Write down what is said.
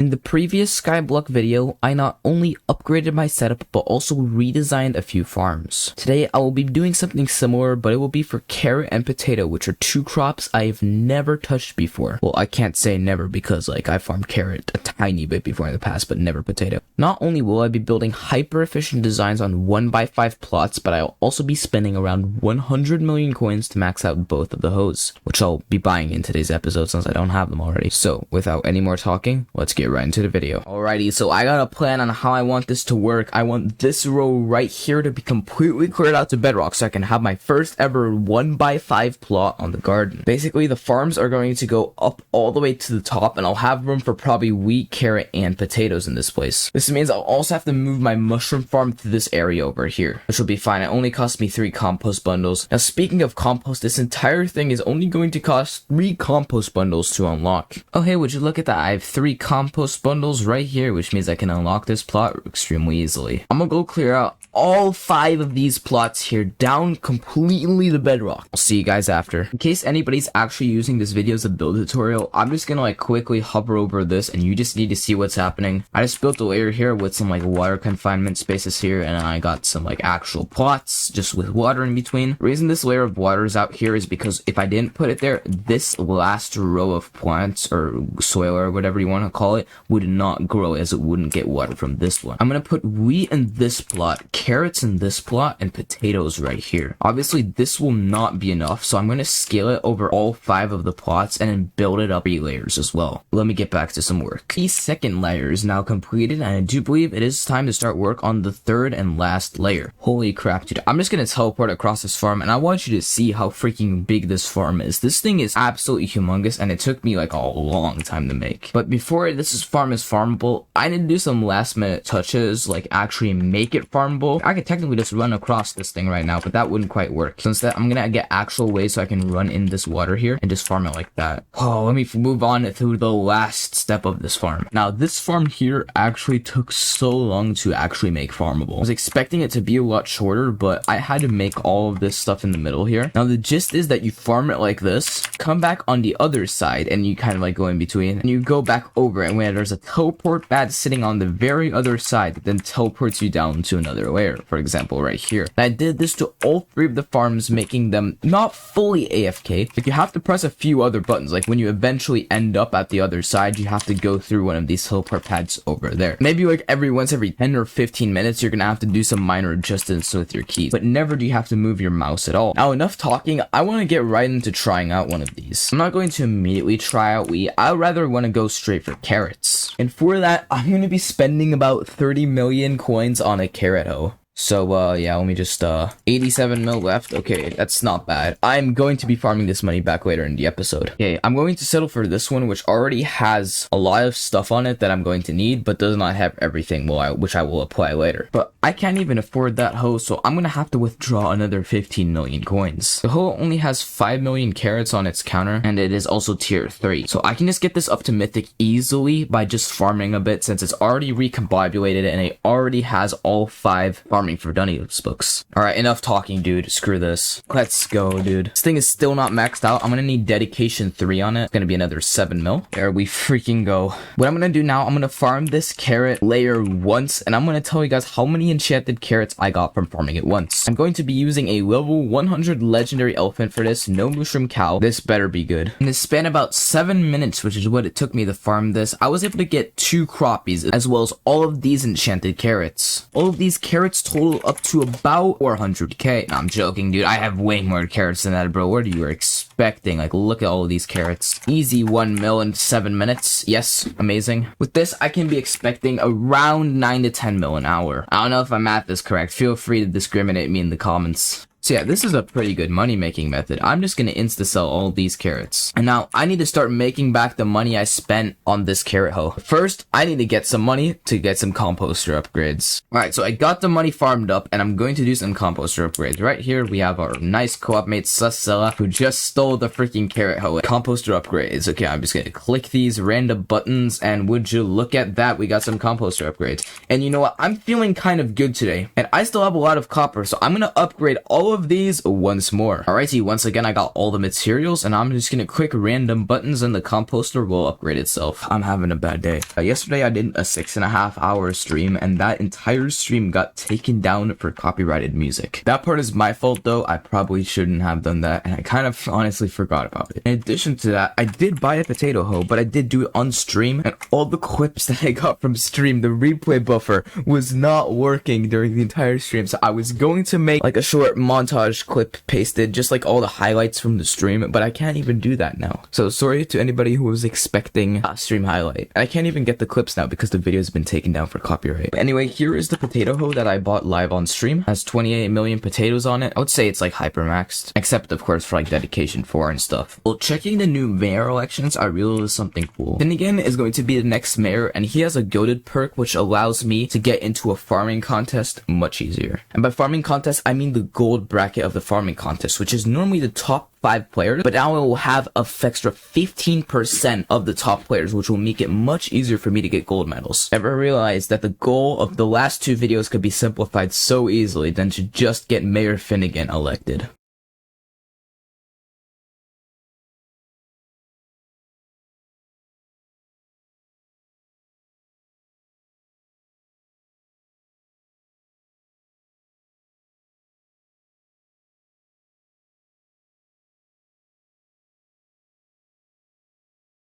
In the previous Skyblock video, I not only upgraded my setup, but also redesigned a few farms. Today, I will be doing something similar, but it will be for carrot and potato, which are two crops I've never touched before. Well, I can't say never because, I farmed carrot a tiny bit before in the past, but never potato. Not only will I be building hyper-efficient designs on 1x5 plots, but I'll also be spending around 100 million coins to max out both of the hoes, which I'll be buying in today's episode since I don't have them already. So, without any more talking, let's get right into the video. Alrighty, so I got a plan on how I want this to work. I want this row right here to be completely cleared out to bedrock so I can have my first ever 1x5 plot on the garden. Basically, the farms are going to go up all the way to the top, and I'll have room for probably wheat, carrot, and potatoes in this place. This means I'll also have to move my mushroom farm to this area over here, which will be fine. It only cost me 3 compost bundles. Now, speaking of compost, this entire thing is only going to cost 3 compost bundles to unlock. Oh, hey, would you look at that? I have 3 compost bundles right here, which means I can unlock this plot extremely easily. I'm gonna go clear out all 5 of these plots here down completely to bedrock. I'll see you guys after. In case anybody's actually using this video as a build tutorial, I'm just gonna quickly hover over this and you just need to see what's happening. I just built a layer here with some water confinement spaces here, and I got some actual plots just with water in between. The reason this layer of water is out here is because if I didn't put it there, this last row of plants or soil or whatever you want to call it would not grow, as it wouldn't get water from this one. I'm gonna put wheat in this plot, carrots in this plot, and potatoes right here. Obviously this will not be enough, so I'm going to scale it over all 5 of the plots and then build it up 3 layers as well. Let me get back to some work. The second layer is now completed, and I do believe it is time to start work on the third and last layer. Holy crap, dude. I'm just going to teleport across this farm, and I want you to see how freaking big this farm is. This thing is absolutely humongous, and it took me a long time to make. But before this farm is farmable, I need to do some last minute touches, actually make it farmable. I could technically just run across this thing right now, but that wouldn't quite work. So instead, I'm gonna get actual ways so I can run in this water here and just farm it like that. Oh, let me move on to the last step of this farm. Now, this farm here actually took so long to actually make farmable. I was expecting it to be a lot shorter, but I had to make all of this stuff in the middle here. Now, the gist is that you farm it like this, come back on the other side, and you kind of go in between, and you go back over, and when there's a teleport pad sitting on the very other side that then teleports you down to another layer, for example right here. And I did this to all 3 of the farms, making them not fully AFK. You have to press a few other buttons, when you eventually end up at the other side, you have to go through one of these teleport pads over there. Maybe every 10 or 15 minutes you're gonna have to do some minor adjustments with your keys, but never do you have to move your mouse at all. Now, enough talking, I want to get right into trying out one of these. I'm not going to immediately try out wheat. I rather want to go straight for carrots, and for that I'm going to be spending about 30 million coins on a carrot hoe. So, yeah, let me just, 87 mil left. Okay, that's not bad. I'm going to be farming this money back later in the episode. Okay, I'm going to settle for this one, which already has a lot of stuff on it that I'm going to need, but does not have everything, which I will apply later. But I can't even afford that hoe, so I'm gonna have to withdraw another 15 million coins. The hoe only has 5 million carrots on its counter, and it is also tier 3. So I can just get this up to mythic easily by just farming a bit, since it's already recombobulated and it already has all 5 farming for Dunnies books. Alright, enough talking, dude. Screw this. Let's go, dude. This thing is still not maxed out. I'm gonna need dedication 3 on it. It's gonna be another 7 mil. There we freaking go. What I'm gonna do now, I'm gonna farm this carrot layer once, and I'm gonna tell you guys how many enchanted carrots I got from farming it once. I'm going to be using a level 100 legendary elephant for this. No mushroom cow. This better be good. In the span about 7 minutes, which is what it took me to farm this, I was able to get 2 croppies, as well as all of these enchanted carrots. All of these carrots total up to about 400k. No, I'm joking, dude. I have way more carrots than that, bro. What are you expecting? Look at all of these carrots. Easy 1 mil in 7 minutes. Yes, amazing. With this, I can be expecting around 9 to 10 mil an hour. I don't know if my math is correct. Feel free to discriminate me in the comments. So yeah, this is a pretty good money-making method. I'm just gonna insta-sell all these carrots. And now, I need to start making back the money I spent on this carrot hoe. First, I need to get some money to get some composter upgrades. Alright, so I got the money farmed up, and I'm going to do some composter upgrades. Right here, we have our nice co-op mate, Susella, who just stole the freaking carrot hoe. Composter upgrades. Okay, I'm just gonna click these random buttons, and would you look at that, we got some composter upgrades. And you know what? I'm feeling kind of good today, and I still have a lot of copper, so I'm gonna upgrade all all of these once more. Alrighty, once again I got all the materials, and I'm just gonna click random buttons and the composter will upgrade itself. I'm having a bad day. Yesterday I did a 6.5 hour stream, and that entire stream got taken down for copyrighted music. That part is my fault though. I probably shouldn't have done that, and I kind of honestly forgot about it. In addition to that, I did buy a potato hoe, but I did do it on stream, and all the clips that I got from stream, the replay buffer was not working during the entire stream. So I was going to make like a short montage clip pasted, just like all the highlights from the stream, but I can't even do that now. So sorry to anybody who was expecting a stream highlight. I can't even get the clips now because the video has been taken down for copyright. Anyway, here is the potato hoe that I bought live on stream. It has 28 million potatoes on it. I would say it's like hypermaxed, except of course for like dedication 4 and stuff. Well, checking the new mayor elections, I realized something cool. Finnegan is going to be the next mayor, and he has a goated perk which allows me to get into a farming contest much easier. And by farming contest, I mean the gold bracket of the farming contest, which is normally the top 5 players, but now it will have an extra 15% of the top players, which will make it much easier for me to get gold medals. Ever realized that the goal of the last 2 videos could be simplified so easily than to just get Mayor Finnegan elected?